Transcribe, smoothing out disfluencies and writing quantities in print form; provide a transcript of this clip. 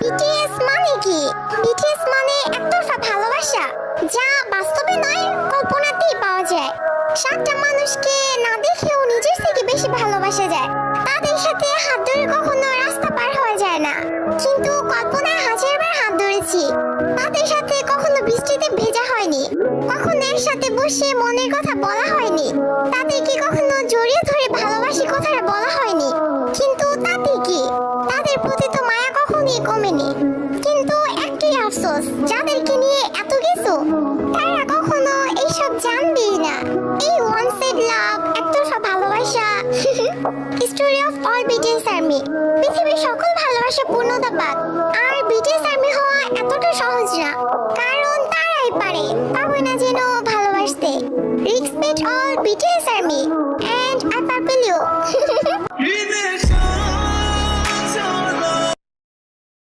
BTS মানে কি? BTS মানে একতরফা ভালোবাসা, যা বাস্তবে নয় কল্পনাতেই পাওয়া যায়। সাতটা মানুষকে না দেখেও নিজের থেকে বেশি ভালোবাসা যায়। তাদের সাথে হাত ধরে কখনো রাস্তা পার হওয়া যায় না, কিন্তু কল্পনায় হাজারবার হাত ধরেছি। তাদের সাথে কখনো বৃষ্টিতে ভেজা হয়নি, কখনো একসাথে বসে মনের কথা বলা হয়নি, তাদেরকে কখনো জড়িয়ে ধরে ভালোবাসি কথাটা বলা হয়নি। কিন্তু তাতে কি, তাদের প্রতি তো মায়া কখনোই কমেনি। কিন্তু একটাই আফসোস, যাদেরকে নিয়ে এত কিছু তারা কখনো এইসব জানবেই না। এই ওয়ান সাইড লাভ, একতরফা ভালোবাসা, story of all BTS army. পৃথিবীর সকল ভালোবাসা পূর্ণতা পাক।